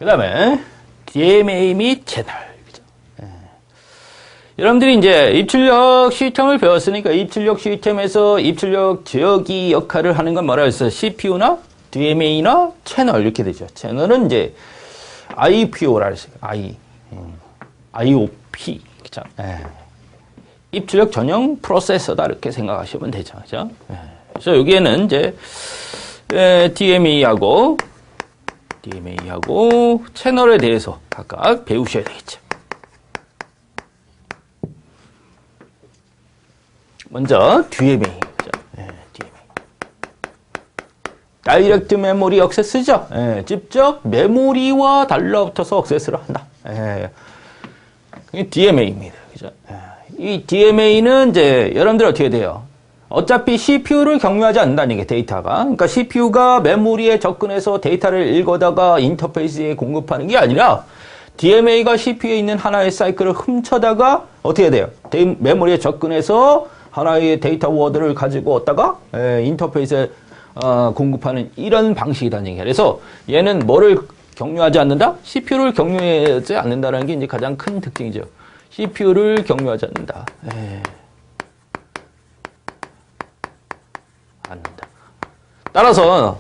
다음에 DMA 및 채널. 그죠? 예. 여러분들이 이제 입출력 시스템을 배웠으니까 입출력 시스템에서 입출력 저기 역할을 하는 건 뭐라 했어요? CPU나 DMA나 채널 이렇게 되죠. 채널은 이제 IPO라 했어요. IOP. 그죠? 예. 입출력 전용 프로세서다 이렇게 생각하시면 되죠. 그죠? 예. 그래서 여기에는 이제 DMA하고 채널에 대해서 각각 배우셔야 되겠죠. 먼저 DMA. DMA. 다이렉트 메모리 액세스죠. 직접 메모리와 달라붙어서 액세스를 한다. 그게 DMA입니다. 그죠? 이 DMA는 이제 여러분들 어떻게 돼요? 어차피 CPU를 경유하지 않는다는 게 데이터가. 그러니까 CPU가 메모리에 접근해서 데이터를 읽어다가 인터페이스에 공급하는 게 아니라 DMA가 CPU에 있는 하나의 사이클을 훔쳐다가 어떻게 해야 돼요? 메모리에 접근해서 하나의 데이터 워드를 가지고 왔다가 인터페이스에 공급하는 이런 방식이라는 얘기예요. 그래서 얘는 뭐를 경유하지 않는다? CPU를 경유하지 않는다는 게 이제 가장 큰 특징이죠. CPU를 경유하지 않는다. 않는다. 따라서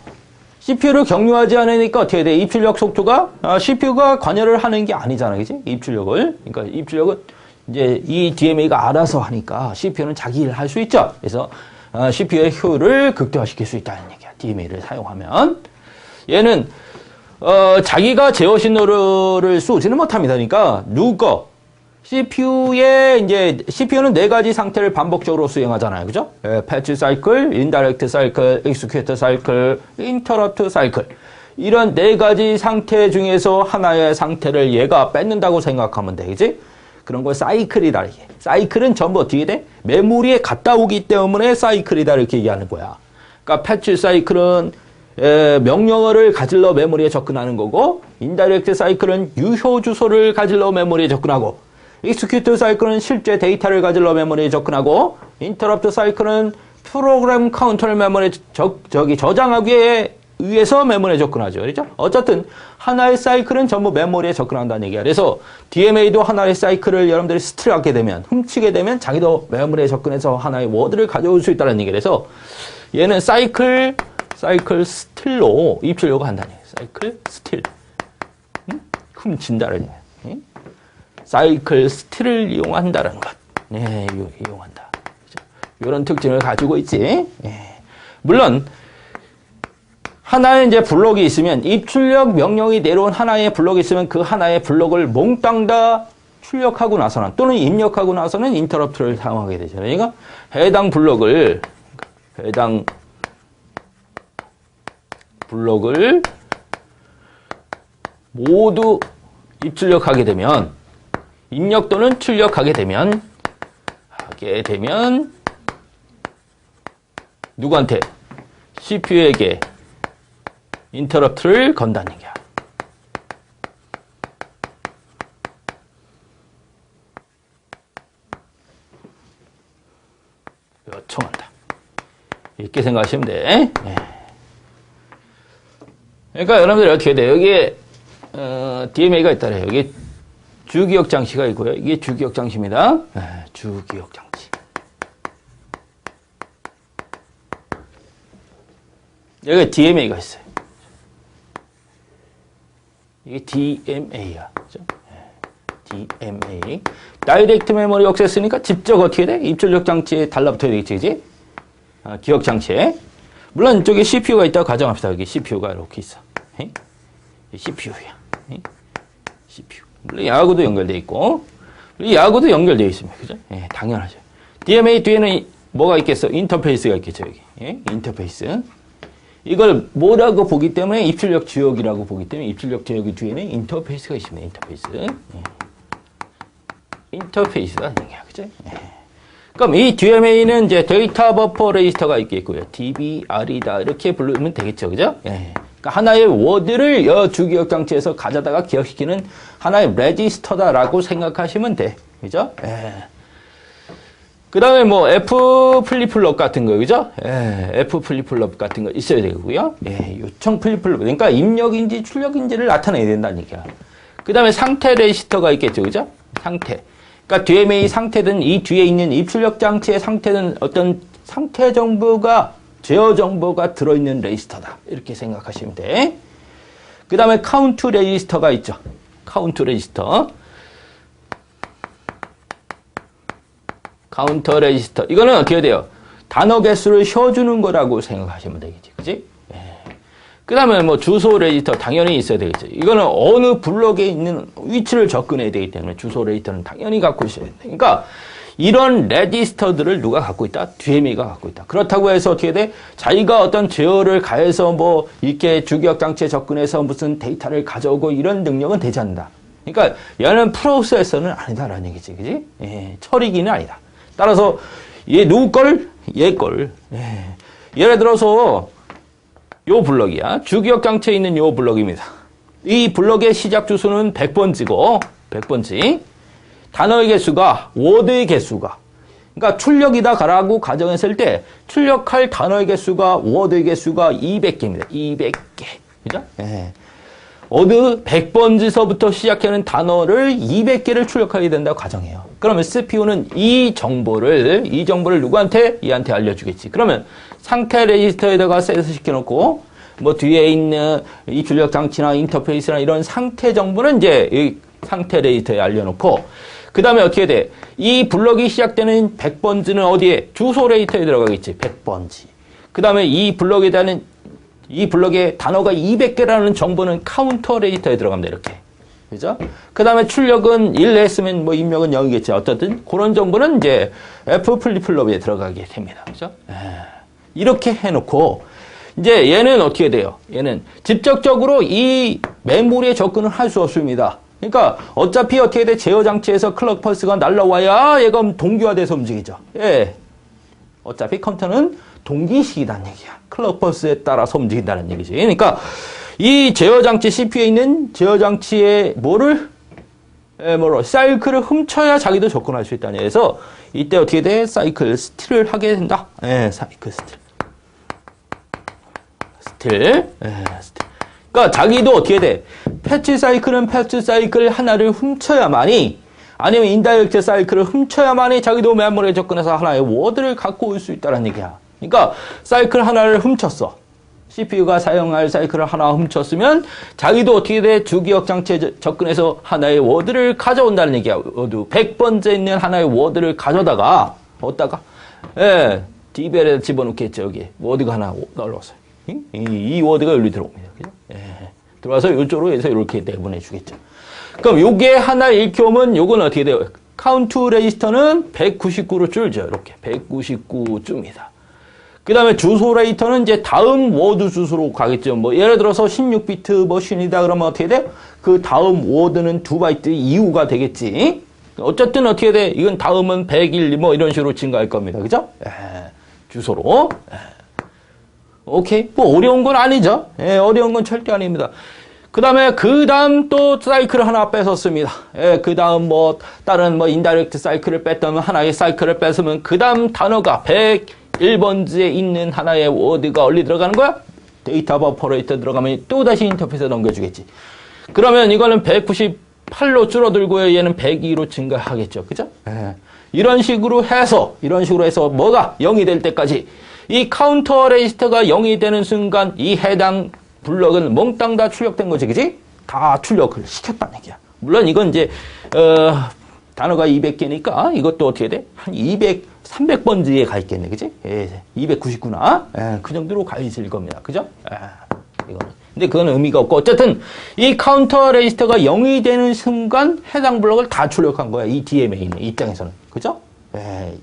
CPU를 경유하지 않으니까 어떻게 돼? 입출력 속도가 CPU가 관여를 하는 게 아니잖아, 그지? 입출력을. 그러니까 입출력은 이제 이 DMA가 알아서 하니까 CPU는 자기 일을 할 수 있죠. 그래서 CPU의 효율을 극대화시킬 수 있다는 얘기야. DMA를 사용하면 얘는 자기가 제어 신호를 쏘지는 못합니다. 그러니까 CPU에 이제 CPU는 네 가지 상태를 반복적으로 수행하잖아요. 그죠? 패치 사이클, 인다이렉트 사이클, 익스큐트 사이클, 인터럽트 사이클. 이런 네 가지 상태 중에서 하나의 상태를 얘가 뺏는다고 생각하면 돼. 그지? 그런 걸 사이클이다. 이게. 사이클은 전부 어떻게 돼? 메모리에 갔다 오기 때문에 사이클이다. 이렇게 얘기하는 거야. 그러니까 패치 사이클은 명령어를 가질러 메모리에 접근하는 거고, 인다이렉트 사이클은 유효 주소를 가질러 메모리에 접근하고, 익스큐트 사이클은 실제 데이터를 가질러 메모리에 접근하고, 인터럽트 사이클은 프로그램 카운터를 메모리에 저장하기 위해서 메모리에 접근하죠. 그렇죠? 어쨌든 하나의 사이클은 전부 메모리에 접근한다는 얘기야. 그래서 DMA도 하나의 사이클을 여러분들이 스틸하게 되면, 훔치게 되면 자기도 메모리에 접근해서 하나의 워드를 가져올 수 있다는 얘기야. 그래서 얘는 사이클 스틸로 입출력을 한다는 얘기야. 사이클 스틸. 훔친다는 얘기야. 사이클 스틸을 이용한다는 것. 네, 이용한다. 이런 특징을 가지고 있지. 물론, 하나의 이제 블록이 있으면, 입출력 명령이 내려온 하나의 블록이 있으면 그 하나의 블록을 몽땅 다 출력하고 나서는, 또는 입력하고 나서는 인터럽트를 사용하게 되죠. 그러니까 해당 블록을 모두 입출력하게 되면, 입력 또는 출력하게 되면, 누구한테? CPU에게 인터럽트를 건다는 얘기야. 요청한다. 이렇게 생각하시면 돼. 그러니까 여러분들이 어떻게 돼요? 여기에 DMA가 있다래요. 여기 주기억 장치가 있고요. 이게 주기억 장치입니다. 주기억 장치. 여기 DMA가 있어요. 이게 DMA야. 그죠? DMA. 다이렉트 메모리 액세스니까 직접 어떻게 돼? 입출력 장치에 달라붙어야 되겠지, 그지? 기억 장치에. 물론 이쪽에 CPU가 있다고 가정합시다. 여기 CPU가 이렇게 있어. CPU야. CPU. 물론 야구도 연결되어 있고, 야구도 연결되어 있습니다. 그죠? 당연하죠. DMA 뒤에는 뭐가 있겠어? 인터페이스가 있겠죠, 여기. 인터페이스. 이걸 뭐라고 보기 때문에 입출력 지역이라고 보기 때문에 입출력 지역 뒤에는 인터페이스가 있습니다. 인터페이스. 인터페이스가 얘기야. 그죠? 그럼 이 DMA는 이제 데이터 버퍼 레지스터가 있겠고요. DBR이다. 이렇게 부르면 되겠죠. 그죠? 그러니까 하나의 워드를 주기억 장치에서 가져다가 기억시키는 하나의 레지스터다라고 생각하시면 돼. 그죠? 그 다음에 뭐 F 플립플롭 같은 거, 그죠? 예, F 플립플롭 같은 거 있어야 되고요. 예, 요청 플립플롭. 그러니까 입력인지 출력인지를 나타내야 된다는 얘기야. 그 다음에 상태 레지스터가 있겠죠, 그죠? 상태. 그러니까 DMA 상태든 이 뒤에 있는 입출력 장치의 상태는 어떤 상태 정보가, 제어 정보가 들어있는 레지스터다. 이렇게 생각하시면 돼. 그 다음에 카운트 레지스터가 있죠. 카운트 레지스터. 카운터 레지스터. 이거는 어떻게 돼요? 단어 개수를 쉬어주는 거라고 생각하시면 되겠지. 그지? 예. 그 다음에 뭐 주소 레지스터 당연히 있어야 되겠지. 이거는 어느 블록에 있는 위치를 접근해야 되기 때문에 주소 레지스터는 당연히 갖고 있어야 된다. 그러니까 이런 레지스터들을 누가 갖고 있다? DMA가 갖고 있다. 그렇다고 해서 어떻게 돼? 자기가 어떤 제어를 가해서 뭐 이렇게 주기억 장치에 접근해서 무슨 데이터를 가져오고 이런 능력은 되지 않는다. 그러니까 얘는 프로세서는 아니다라는 얘기지. 그지? 예. 처리기는 아니다. 따라서 얘 누구 걸? 얘 걸. 예. 예를 들어서 요 블럭이야. 주기억 장치에 있는 요 블럭입니다. 이 블럭의 시작 주소는 100번지고 100번지. 단어의 개수가 워드의 개수가 그러니까 출력이다 가라고 가정했을 때 출력할 단어의 개수가 워드의 개수가 200개입니다. 200개. 그죠? 예. 워드 100번지서부터 시작하는 단어를 200개를 출력하게 된다고 가정해요. 그러면 CPU는 이 정보를 누구한테? 얘한테 알려주겠지. 그러면 상태 레지스터에다가 셋을 시켜놓고 뭐 뒤에 있는 이 출력 장치나 인터페이스나 이런 상태 정보는 이제 이 상태 레지스터에 알려놓고 그 다음에 어떻게 돼? 이 블럭이 시작되는 100번지는 어디에? 주소 레지스터에 들어가겠지. 100번지. 그 다음에 이 블럭에 단어가 200개라는 정보는 카운터 레지스터에 들어갑니다. 이렇게. 그죠? 그 다음에 출력은 1 했으면 뭐 입력은 0이겠지. 어떻든 그런 정보는 이제 F 플립플롭에 들어가게 됩니다. 그죠? 이렇게 해놓고 이제 얘는 어떻게 돼요? 얘는 직접적으로 이 메모리에 접근을 할 수 없습니다. 그러니까 어차피 어떻게 돼? 제어 장치에서 클럭 펄스가 날라와야 얘가 동기화돼서 움직이죠. 예. 어차피 컴퓨터는 동기식이라는 얘기야. 클럭 펄스에 따라서 움직인다는 얘기지. 그러니까 이 제어 장치 CPU에 있는 제어 장치의 사이클을 훔쳐야 자기도 접근할 수 있다는 얘기에서 이때 어떻게 돼? 사이클 스틸을 하게 된다. 예, 사이클 스틸. 스틸. 그러니까 자기도 어떻게 돼? 패치 사이클은 패치 사이클 하나를 훔쳐야만이 아니면 인다이렉트 사이클을 훔쳐야만이 자기도 메모리에 접근해서 하나의 워드를 갖고 올 수 있다는 얘기야. 그러니까 사이클 하나를 훔쳤어. CPU가 사용할 사이클을 하나 훔쳤으면 자기도 어떻게 돼? 주기억 장치에 접근해서 하나의 워드를 가져온다는 얘기야. 워드 100번째 있는 하나의 워드를 가져다가 어디다가? 예, DBL에 집어넣겠죠. 여기 워드가 하나 넣어서 이 워드가 여기 들어옵니다. 그죠? 예. 들어와서 이쪽으로 해서 이렇게 내보내 주겠죠. 그럼 요게 하나 읽혀 오면 요건 어떻게 돼요? 카운트 레지스터는 199로 줄죠. 이렇게 199줍니다. 그 다음에 주소 레지스터는 이제 다음 워드 주소로 가겠죠. 뭐 예를 들어서 16비트 머신이다 그러면 어떻게 돼? 그 다음 워드는 2바이트 이후가 되겠지. 어쨌든 어떻게 돼? 이건 다음은 101 뭐 이런 식으로 증가할 겁니다. 그죠? 예. 주소로. 예. 오케이. 뭐 어려운 건 아니죠. 예, 어려운 건 절대 아닙니다. 그 다음 또 사이클을 하나 뺏었습니다. 예, 그 다음 뭐 다른 뭐 인다이렉트 사이클을 뺐다면 하나의 사이클을 뺏으면 그 다음 단어가 101번지에 있는 하나의 워드가 어디 들어가는 거야? 데이터 버퍼레이터 들어가면 또다시 인터페이스에 넘겨주겠지. 그러면 이거는 198로 줄어들고요. 얘는 102로 증가하겠죠. 그죠? 예. 이런 식으로 해서 뭐가 0이 될 때까지 이 카운터 레지스터가 0이 되는 순간 이 해당 블럭은 몽땅 다 출력된 거지, 그지? 다 출력을 시켰다는 얘기야. 물론 이건 이제 단어가 200개니까 이것도 어떻게 돼? 한 300번지에 가 있겠네, 그지? 예, 299나 예, 그 정도로 가 있을 겁니다, 그죠? 이거는. 근데 그건 의미가 없고 어쨌든 이 카운터 레지스터가 0이 되는 순간 해당 블럭을 다 출력한 거야, 이 DMA는 입장에서는, 그죠? 예.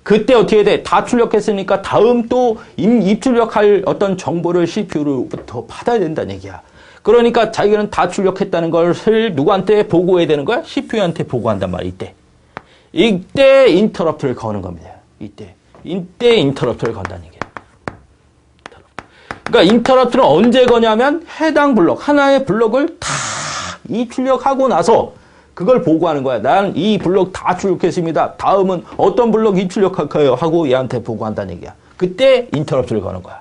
그때 어떻게 돼? 다 출력했으니까 다음 또 입출력할 어떤 정보를 CPU로부터 받아야 된다는 얘기야. 그러니까 자기는 다 출력했다는 것을 누구한테 보고해야 되는 거야? CPU한테 보고한단 말이야, 이때 인터럽트를 거는 겁니다. 이때 인터럽트를 건다는 얘기야. 그러니까 인터럽트는 언제 거냐면 해당 블록, 하나의 블록을 다 입출력하고 나서 그걸 보고하는 거야. 난 이 블록 다 출력했습니다. 다음은 어떤 블록 입출력할까요? 하고 얘한테 보고한다는 얘기야. 그때 인터럽트를 거는 거야.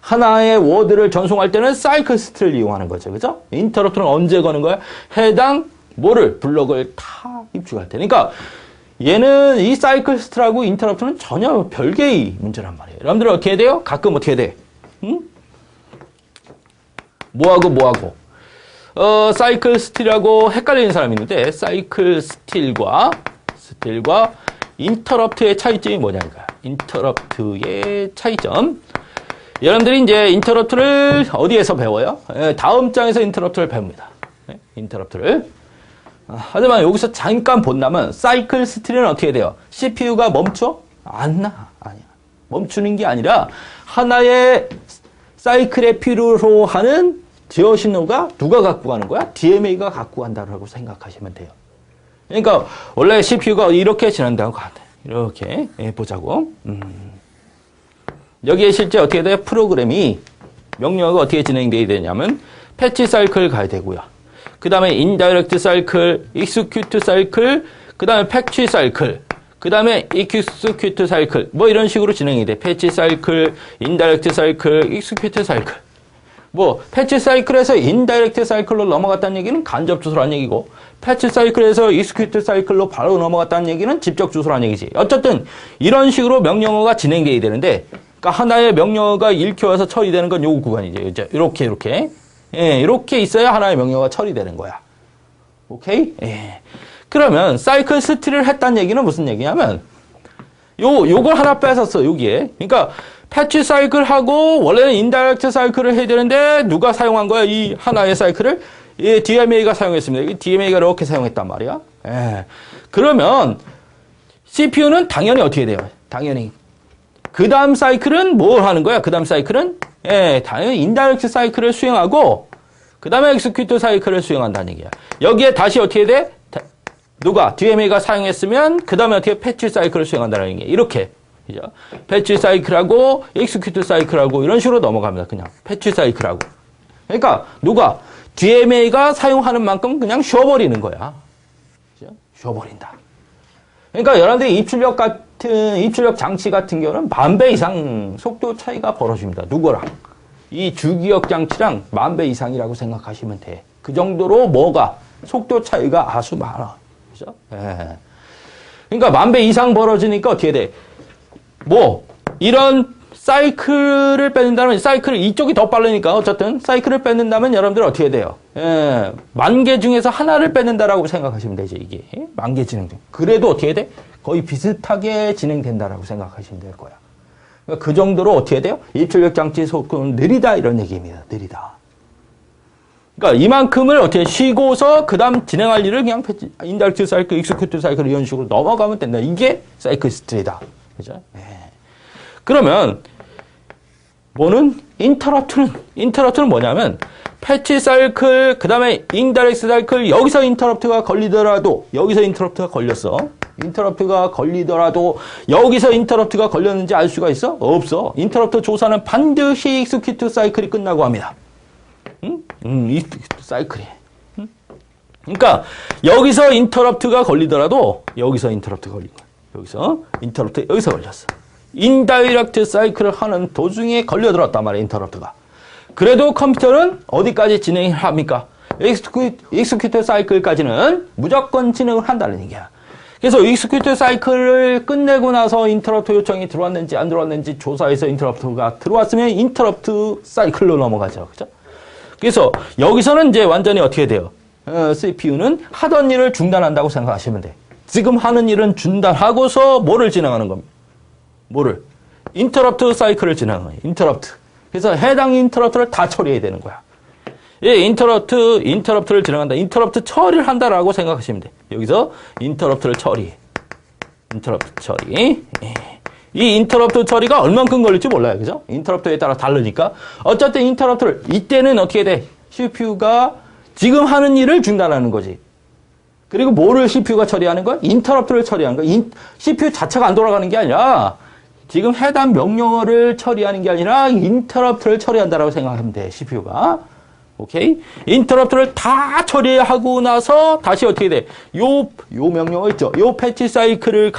하나의 워드를 전송할 때는 사이클 스트를 이용하는 거죠. 그죠? 인터럽트는 언제 거는 거야? 해당 뭐를 블록을 다 입출할 때. 그러니까 얘는 이 사이클 스트라고 인터럽트는 전혀 별개의 문제란 말이에요. 여러분들 어떻게 해야 돼요? 가끔 어떻게 해야 돼? 응? 뭐하고 사이클 스틸하고 헷갈리는 사람이 있는데 사이클 스틸과 인터럽트의 차이점이 뭐냐니까. 인터럽트의 차이점. 여러분들이 이제 인터럽트를 어디에서 배워요? 다음 장에서 인터럽트를 배웁니다. 인터럽트를. 하지만 여기서 잠깐 본다면 사이클 스틸은 어떻게 돼요? CPU가 멈춰? 아니야. 멈추는 게 아니라 하나의 사이클에 필요로 하는 제어 신호가 누가 갖고 가는 거야? DMA가 갖고 간다고 생각하시면 돼요. 그러니까 원래 CPU가 이렇게 진행된다고 가는데 이렇게 보자고. 여기에 실제 어떻게 돼요? 프로그램이 명령어가 어떻게 진행되어야 되냐면 패치 사이클 가야 되고요. 그 다음에 인다이렉트 사이클, 익스큐트 사이클, 그 다음에 패치 사이클, 그 다음에 익스큐트 사이클 뭐 이런 식으로 진행이 돼. 패치 사이클, 인다이렉트 사이클, 익스큐트 사이클. 뭐 패치 사이클에서 인다이렉트 사이클로 넘어갔다는 얘기는 간접 주소라는 얘기고 패치 사이클에서 익스큐트 사이클로 바로 넘어갔다는 얘기는 직접 주소라는 얘기지. 어쨌든 이런 식으로 명령어가 진행돼야 되는데 그러니까 하나의 명령어가 읽혀와서 처리되는 건 요 구간이죠. 이제 이렇게 이렇게 있어야 하나의 명령어가 처리되는 거야. 오케이? 그러면 사이클 스틸을 했다는 얘기는 무슨 얘기냐면 요걸 하나 뺏었어. 여기에. 그러니까 패치 사이클하고 원래는 인다이렉트 사이클을 해야 되는데 누가 사용한 거야? 이 하나의 사이클을 DMA가 사용했습니다. 이 DMA가 이렇게 사용했단 말이야. 그러면 CPU는 당연히 어떻게 돼요? 당연히 그 다음 사이클은 뭘 하는 거야? 그 다음 사이클은 당연히 인다이렉트 사이클을 수행하고 그 다음에 엑스큐트 사이클을 수행한다는 얘기야. 여기에 다시 어떻게 돼? 누가 DMA가 사용했으면 그 다음에 어떻게 패치 사이클을 수행한다는 얘기야. 이렇게. 그죠? 패치 사이클하고 익스큐트 사이클하고 이런 식으로 넘어갑니다. 그냥 패치 사이클하고. 그러니까 누가 DMA가 사용하는 만큼 그냥 쉬어버리는 거야. 그죠? 쉬어버린다. 그러니까 여러분들이 입출력 장치 같은 경우는 10,000배 이상 속도 차이가 벌어집니다. 누구랑? 이 주기억 장치랑 10,000배 이상이라고 생각하시면 돼. 그 정도로 뭐가? 속도 차이가 아주 많아. 그죠? 그러니까 10,000배 이상 벌어지니까 어떻게 돼? 뭐 이런 사이클을 뺏는다면 사이클을 이쪽이 더 빠르니까 어쨌든 사이클을 뺏는다면 여러분들 어떻게 돼요? 10,000개 중에서 하나를 뺏는다라고 생각하시면 되죠. 이게 10,000개 진행돼. 그래도 어떻게 돼? 거의 비슷하게 진행된다라고 생각하시면 될 거야. 그러니까 그 정도로 어떻게 돼요? 입출력 장치 속도는 느리다 이런 얘기입니다. 느리다. 그러니까 이만큼을 어떻게 쉬고서 그 다음 진행할 일을 그냥 인다이렉트 사이클, 익스큐트 사이클 이런 식으로 넘어가면 된다. 이게 사이클 스틸이다. 그죠? 그러면 뭐는 인터럽트는 뭐냐면 패치 사이클 그다음에 인다이렉트 사이클 여기서 인터럽트가 걸리더라도 여기서 인터럽트가 걸렸어. 인터럽트가 걸리더라도 여기서 인터럽트가 걸렸는지 알 수가 있어? 없어. 인터럽트 조사는 반드시 익스큐트 사이클이 끝나고 합니다. 익스큐트 사이클이. 그러니까 여기서 인터럽트가 걸리더라도 여기서 인터럽트가 걸린 거야. 여기서 인터럽트 여기서 걸렸어. 인다이렉트 사이클을 하는 도중에 걸려들었단 말이야. 인터럽트가. 그래도 컴퓨터는 어디까지 진행을 합니까? 익스큐트 사이클까지는 무조건 진행을 한다는 얘기야. 그래서 익스큐트 사이클을 끝내고 나서 인터럽트 요청이 들어왔는지 안 들어왔는지 조사해서 인터럽트가 들어왔으면 인터럽트 사이클로 넘어가죠. 그죠? 그래서 여기서는 이제 완전히 어떻게 돼요? CPU는 하던 일을 중단한다고 생각하시면 돼. 지금 하는 일은 중단하고서 뭐를 진행하는 겁니다. 뭐를? 인터럽트 사이클을 진행하는 거예요. 인터럽트. 그래서 해당 인터럽트를 다 처리해야 되는 거야. 예, 인터럽트를 진행한다. 인터럽트 처리를 한다라고 생각하시면 돼. 여기서 인터럽트를 처리해. 인터럽트 처리. 예. 이 인터럽트 처리가 얼만큼 걸릴지 몰라요. 그죠? 인터럽트에 따라 다르니까. 어쨌든 인터럽트를 이때는 어떻게 돼? CPU가 지금 하는 일을 중단하는 거지. 그리고 뭐를 CPU가 처리하는 거야? 인터럽트를 처리하는 거야. CPU 자체가 안 돌아가는 게 아니라 지금 해당 명령어를 처리하는 게 아니라 인터럽트를 처리한다라고 생각하면 돼. CPU가. 오케이? 인터럽트를 다 처리하고 나서 다시 어떻게 돼? 요 명령어 있죠? 요 패치 사이클을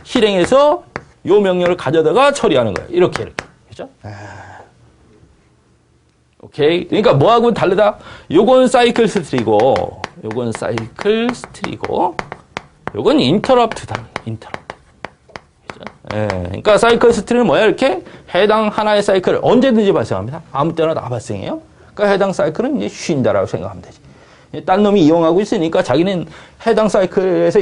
실행해서 요 명령을 가져다가 처리하는 거예요. 이렇게. 그죠? 오케이? 그러니까 뭐하고 다르다? 요건 사이클 스트리고, 요건 사이클 스트리고, 요건 인터럽트다. 인터럽트. 예, 그러니까 사이클 스트리는 뭐야? 이렇게 해당 하나의 사이클을 언제든지 발생합니다. 아무 때나 다 발생해요. 그러니까 해당 사이클은 이제 쉰다라고 생각하면 되지. 딴 놈이 이용하고 있으니까 자기는 해당 사이클에서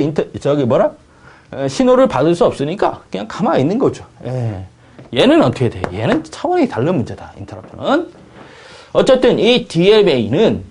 신호를 받을 수 없으니까 그냥 가만히 있는 거죠. 예. 얘는 어떻게 돼? 얘는 차원이 다른 문제다. 인터럽트는. 어쨌든 이 DMA는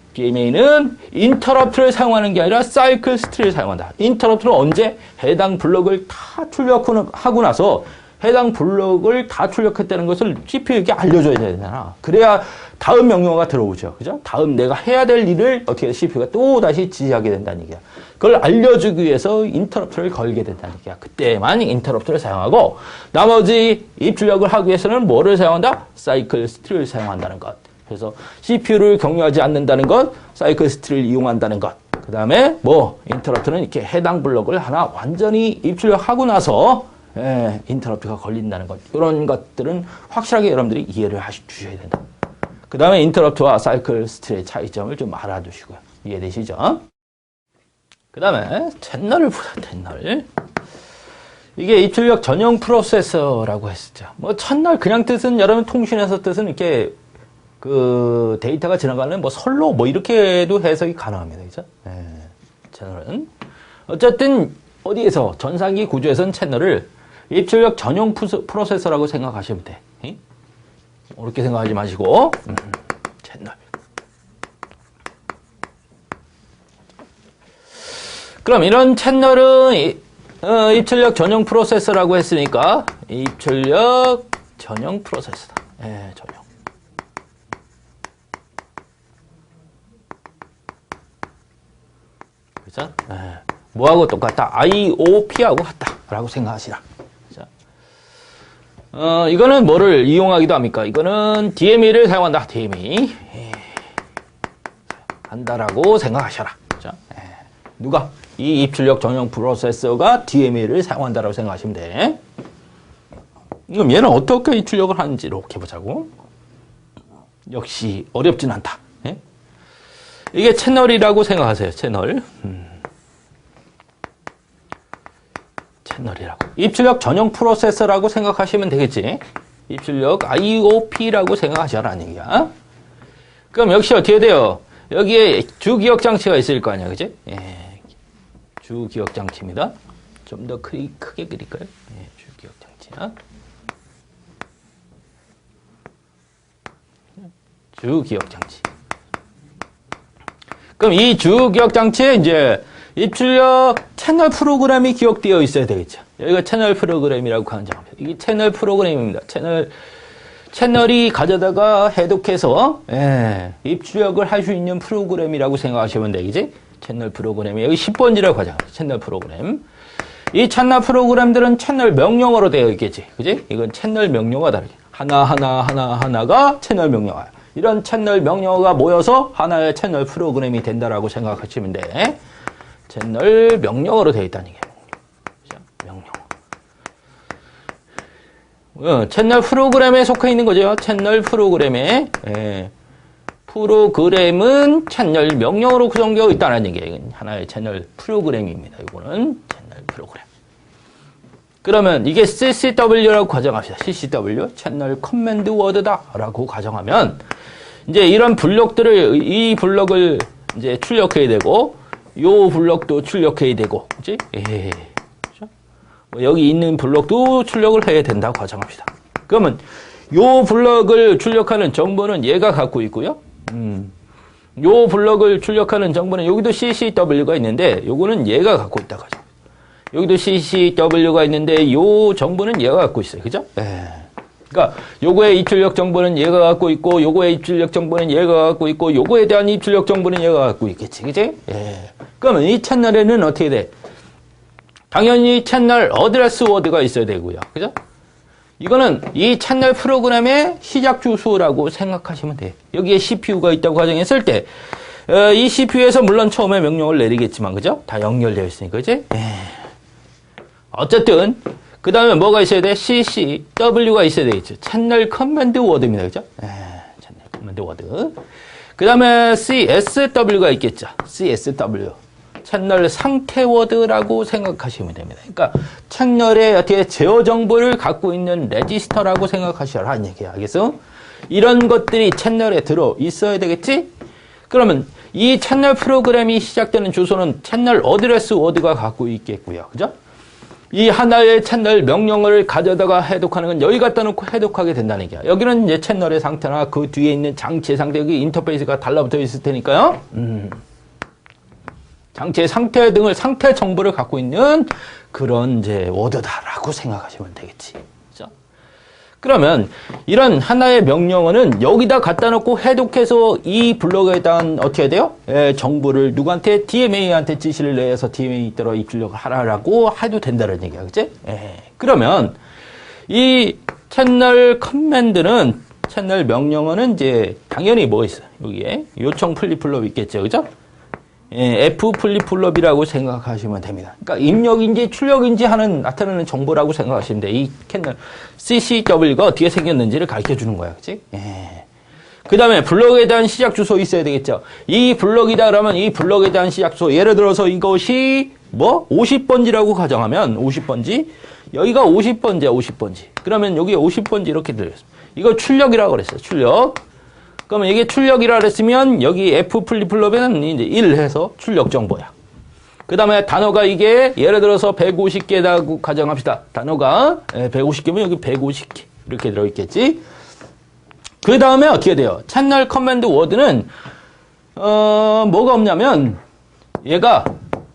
인터럽트를 사용하는 게 아니라 사이클 스트리를 사용한다. 인터럽트를 언제? 해당 블록을 다 출력하고 나서 해당 블록을 다 출력했다는 것을 CPU에게 알려줘야 되잖아. 그래야 다음 명령어가 들어오죠. 그죠? 다음 내가 해야 될 일을 어떻게 CPU가 또 다시 지시하게 된다는 얘기야. 그걸 알려주기 위해서 인터럽트를 걸게 된다는 얘기야. 그때만 인터럽트를 사용하고 나머지 입출력을 하기 위해서는 뭐를 사용한다? 사이클 스트리를 사용한다는 것. 그래서 CPU를 격려하지 않는다는 것, 사이클 스트리를 이용한다는 것. 그 다음에 인터럽트는 이렇게 해당 블록을 하나 완전히 입출력하고 나서 인터럽트가 걸린다는 것. 이런 것들은 확실하게 여러분들이 이해를 주셔야 된다. 그 다음에 인터럽트와 사이클 스트리의 차이점을 좀 알아두시고요. 이해되시죠? 그 다음에 채널을 보자, 채널. 이게 입출력 전용 프로세서라고 했었죠. 채널 그냥 뜻은 여러분 통신에서 뜻은 이렇게 그 데이터가 지나가는 선로 이렇게도 해석이 가능합니다. 그죠? 채널은. 어쨌든 어디에서 전산기 구조에서는 채널을 입출력 전용 프로세서라고 생각하시면 돼. 어렵게 생각하지 마시고 채널. 그럼 이런 채널은 입출력 전용 프로세서라고 했으니까 입출력 전용 프로세서다. 전용. 그죠? 뭐하고 똑같다? IOP하고 같다라고 생각하시라. 그죠? 이거는 뭐를 이용하기도 합니까? 이거는 DMA를 사용한다. DMA. 한다라고 생각하셔라. 그죠? 누가? 이 입출력 전용 프로세서가 DMA를 사용한다라고 생각하시면 돼. 그럼 얘는 어떻게 입출력을 하는지 이렇게 보자고. 역시 어렵진 않다. 이게 채널이라고 생각하세요. 채널. 채널이라고. 입출력 전용 프로세서라고 생각하시면 되겠지. 입출력 IOP라고 생각하셔라는 얘기야. 그럼 역시 어떻게 돼요? 여기에 주기억 장치가 있을 거 아니야. 그지? 주기억 장치입니다. 좀 더 크게 그릴까요? 주기억 장치야. 주기억 장치. 그럼 이 주기억 장치에 이제 입출력 채널 프로그램이 기억되어 있어야 되겠죠. 여기가 채널 프로그램이라고 가정합니다. 이게 채널 프로그램입니다. 채널이 가져다가 해독해서 입출력을 할 수 있는 프로그램이라고 생각하시면 되겠지. 채널 프로그램이 여기 10번지라고 가정합니다. 채널 프로그램. 이 채널 프로그램들은 채널 명령어로 되어 있겠지. 그지? 이건 채널 명령어가 다르게. 하나가 채널 명령어야. 이런 채널 명령어가 모여서 하나의 채널 프로그램이 된다라고 생각하시면 돼. 채널 명령어로 되어 있다는 얘기예요. 명령어. 채널 프로그램에 속해 있는 거죠. 채널 프로그램에. 프로그램은 채널 명령어로 구성되어 있다는 얘기예요. 이건 하나의 채널 프로그램입니다. 이거는 채널 프로그램. 그러면 이게 CCW라고 가정합시다. CCW, 채널 커맨드 워드다라고 가정하면 이제 이런 이 블럭을 이제 출력해야 되고 요 블럭도 출력해야 되고, 그렇지? 그렇죠? 여기 있는 블럭도 출력을 해야 된다고 가정합시다. 그러면 요 블럭을 출력하는 정보는 얘가 갖고 있고요. 요 블럭을 출력하는 정보는 여기도 CCW가 있는데 요거는 얘가 갖고 있다고 하죠. 여기도 CCW가 있는데 요 정보는 얘가 갖고 있어요. 그죠? 그러니까 요거의 입출력 정보는 얘가 갖고 있고 요거의 입출력 정보는 얘가 갖고 있고 요거에 대한 입출력 정보는 얘가 갖고 있겠지. 그지? 그러면 이 채널에는 어떻게 돼? 당연히 채널 어드레스 워드가 있어야 되고요. 그죠? 이거는 이 채널 프로그램의 시작 주소라고 생각하시면 돼요. 여기에 CPU가 있다고 가정했을 때, 이 CPU에서 물론 처음에 명령을 내리겠지만, 그죠? 다 연결되어 있으니까, 그지? 어쨌든, 그 다음에 뭐가 있어야 돼? CCW가 있어야 되겠죠. 채널 커맨드 워드입니다. 그죠? 채널 커맨드 워드. 그 다음에 CSW가 있겠죠. CSW. 채널 상태 워드라고 생각하시면 됩니다. 그러니까 채널에 어떻게 제어 정보를 갖고 있는 레지스터라고 생각하시라는 얘기야. 알겠어? 이런 것들이 채널에 들어 있어야 되겠지? 그러면 이 채널 프로그램이 시작되는 주소는 채널 어드레스 워드가 갖고 있겠고요. 그죠? 이 하나의 채널 명령어를 가져다가 해독하는 건 여기 갖다 놓고 해독하게 된다는 얘기야. 여기는 이제 채널의 상태나 그 뒤에 있는 장치의 상태, 여기 인터페이스가 달라붙어 있을 테니까요. 장치의 상태 등을 상태 정보를 갖고 있는 그런 이제 워드다라고 생각하시면 되겠지. 그죠? 그러면 이런 하나의 명령어는 여기다 갖다 놓고 해독해서 이 블록에 대한 어떻게 해야 돼요? 정보를 누구한테? DMA한테 지시를 내서 DMA 따라 입출력을 하라고 해도 된다는 얘기야. 그치? 그러면 이 채널 커맨드는 채널 명령어는 이제 당연히 뭐 있어? 여기에 요청 플립플롭 있겠죠. 그죠? F 플립플롭이라고 생각하시면 됩니다. 그러니까 입력인지 출력인지 하는 나타나는 정보라고 생각하시면 돼. 이 채널 CCW가 어떻게 생겼는지를 가르쳐 주는 거야. 그치? 그 다음에 블럭에 대한 시작 주소 있어야 되겠죠. 이 블럭이다 그러면 이 블럭에 대한 시작 주소. 예를 들어서 이것이 뭐 50번지라고 가정하면 50번지. 여기가 50번지야, 50번지. 그러면 여기 50번지 이렇게 들렸습니다. 이걸 출력이라고 그랬어요. 출력. 그러면 이게 출력이라 그랬으면 여기 F 플립플롭에는 이제 1 해서 출력 정보야. 그 다음에 단어가 이게 예를 들어서 150개라고 가정합시다. 단어가 150개면 여기 150개 이렇게 들어있겠지. 그 다음에 어떻게 돼요? 채널 커맨드 워드는 뭐가 없냐면 얘가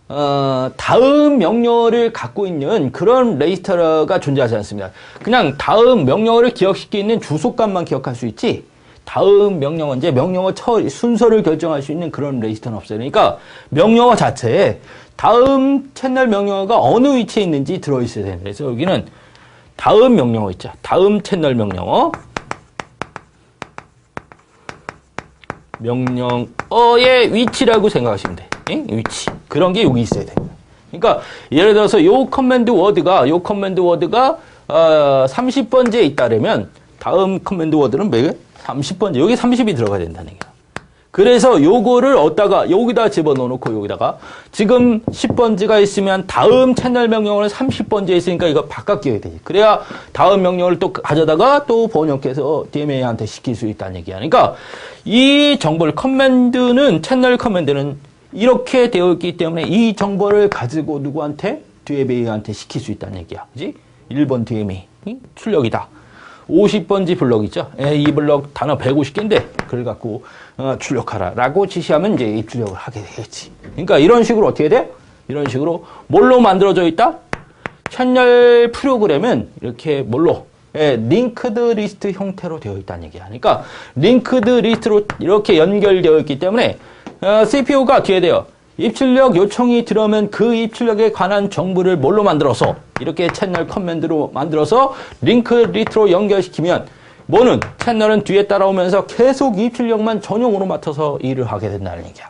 다음 명령어를 갖고 있는 그런 레지스터가 존재하지 않습니다. 그냥 다음 명령어를 기억시키는 주소값만 기억할 수 있지 다음 명령어, 이제 명령어 순서를 결정할 수 있는 그런 레지스터는 없어요. 그러니까 명령어 자체에 다음 채널 명령어가 어느 위치에 있는지 들어있어야 됩니다. 그래서 여기는 다음 명령어 있죠. 다음 채널 명령어. 명령어의 위치라고 생각하시면 돼. 위치. 그런 게 여기 있어야 됩니다. 그러니까 예를 들어서 요 커맨드 워드가 30번지에 있다면 다음 커맨드 워드는 몇 개? 30번째. 여기 30이 들어가야 된다는 얘기야. 그래서 요거를 얻다가 여기다 집어넣어 놓고 여기다가 지금 10번지가 있으면 다음 채널 명령어는 30번지에 있으니까 이거 바꿔 끼워야 되지. 그래야 다음 명령어를 또 가져다가 또 번역해서 DMA한테 시킬 수 있다는 얘기야. 그러니까 이 정보를 커맨드는 채널 커맨드는 이렇게 되어 있기 때문에 이 정보를 가지고 누구한테? DMA한테 시킬 수 있다는 얘기야. 그지? 1번 DMA. 출력이다. 50번지 블럭 있죠? 이 블럭 단어 150개인데 그걸 갖고 출력하라 라고 지시하면 이제 입출력을 하게 되겠지. 그러니까 이런 식으로 어떻게 돼? 이런 식으로 뭘로 만들어져 있다? 채널 프로그램은 이렇게 뭘로? 링크드 리스트 형태로 되어 있다는 얘기야. 그러니까 링크드 리스트로 이렇게 연결되어 있기 때문에 CPU가 어떻게 돼요? 입출력 요청이 들어오면 그 입출력에 관한 정보를 뭘로 만들어서 이렇게 채널 커맨드로 만들어서 링크 리스트로 연결시키면 뭐는 채널은 뒤에 따라오면서 계속 입출력만 전용으로 맡아서 일을 하게 된다는 얘기야.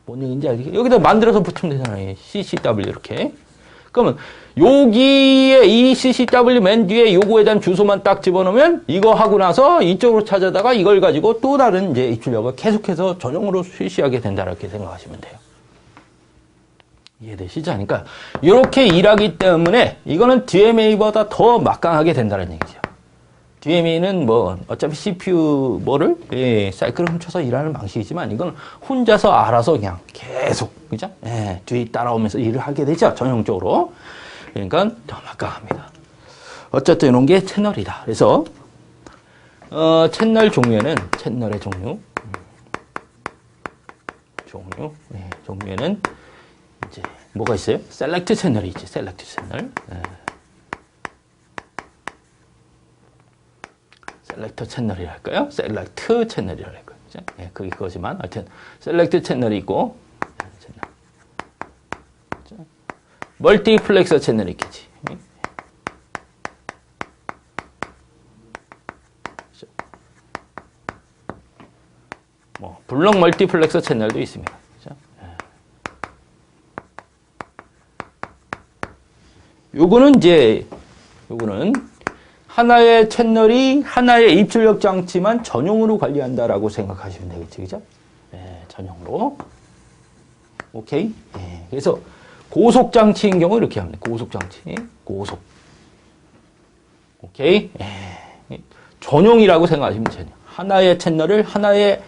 뭔 얘기인지 알겠지? 여기다 만들어서 붙이면 되잖아요. CCW 이렇게. 그러면 여기에 이 CCW 맨 뒤에 요거에 대한 주소만 딱 집어넣으면 이거 하고 나서 이쪽으로 찾아다가 이걸 가지고 또 다른 이제 입출력을 계속해서 전용으로 실시하게 된다 이렇게 생각하시면 돼요. 이해되시죠? 그러니까 이렇게 일하기 때문에 이거는 DMA보다 더 막강하게 된다는 얘기죠. DMA는 뭐 어차피 CPU 뭐를 사이클을 훔쳐서 일하는 방식이지만 이건 혼자서 알아서 그냥 계속 그죠? 뒤에 따라오면서 일을 하게 되죠. 전형적으로. 그러니까 더 막강합니다. 어쨌든 이런 게 채널이다. 그래서 채널 종류에는 채널의 종류에는 이제 뭐가 있어요? 셀렉트 채널이 있지. 셀렉트 채널. 셀렉터 채널이랄까요? 셀렉트 채널이랄까요? 그죠? 그게 그거지만 하여튼 셀렉트 채널이 있고 멀티플렉서 채널이 있겠지. 물론 멀티플렉서 채널도 있습니다. 그죠? 요거는 하나의 채널이 하나의 입출력 장치만 전용으로 관리한다라고 생각하시면 되겠죠. 그죠? 전용으로. 오케이? 그래서 고속 장치인 경우 이렇게 합니다. 고속 장치. 고속. 오케이? 전용이라고 생각하시면 돼요. 하나의 채널을 하나의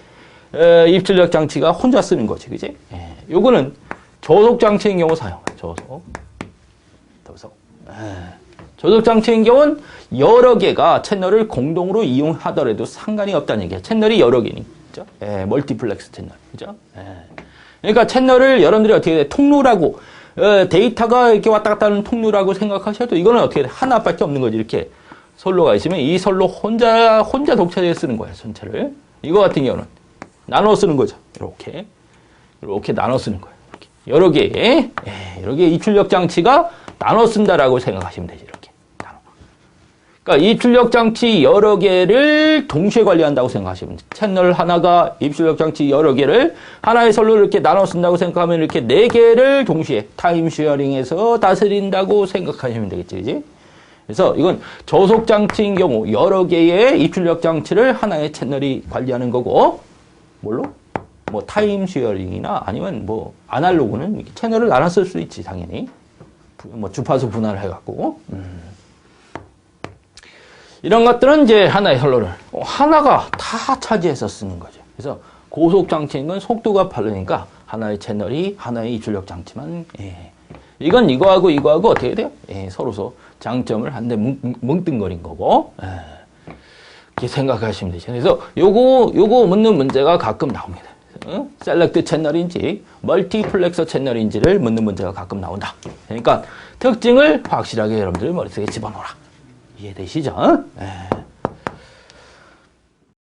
입출력 장치가 혼자 쓰는 거지. 그지? 요거는 저속 장치인 경우 사용해요. 저속 장치인 경우는 여러 개가 채널을 공동으로 이용하더라도 상관이 없다는 얘기야. 채널이 여러 개니. 그죠? 멀티플렉스 채널. 그죠? 그러니까 채널을 여러분들이 어떻게 돼? 통로라고, 데이터가 이렇게 왔다 갔다 하는 통로라고 생각하셔도 이거는 어떻게 돼? 하나밖에 없는 거지. 이렇게 선로가 있으면 이 선로 혼자 독차지해 쓰는 거야. 전체를. 이거 같은 경우는 나눠 쓰는 거죠. 이렇게 나눠 쓰는 거예요. 여러 개의 입출력 장치가 나눠 쓴다라고 생각하시면 되죠. 이렇게. 그러니까 입출력 장치 여러 개를 동시에 관리한다고 생각하시면 돼요. 채널 하나가 입출력 장치 여러 개를 하나의 선로를 이렇게 나눠 쓴다고 생각하면 이렇게 4개를 동시에 타임 쉐어링해서 다스린다고 생각하시면 되겠지. 그지? 그래서 이건 저속 장치인 경우 여러 개의 입출력 장치를 하나의 채널이 관리하는 거고, 뭘로? 뭐 타임 쉐어링이나 아니면 뭐 아날로그는 채널을 나눠 쓸 수 있지, 당연히. 뭐 주파수 분할을 해갖고. 이런 것들은 이제 하나의 선로를 하나가 다 차지해서 쓰는 거죠. 그래서 고속 장치인 건 속도가 빠르니까 하나의 채널이 하나의 입출력 장치만. 이건 이거하고 어떻게 돼요? 서로서 장점을 한데 뭉뚱거린 거고. 이렇게 생각하시면 되죠. 그래서 요거 묻는 문제가 가끔 나옵니다. 셀렉트 채널인지 멀티플렉서 채널인지를 묻는 문제가 가끔 나온다. 그러니까 특징을 확실하게 여러분들 머릿속에 집어넣어라. 이해되시죠?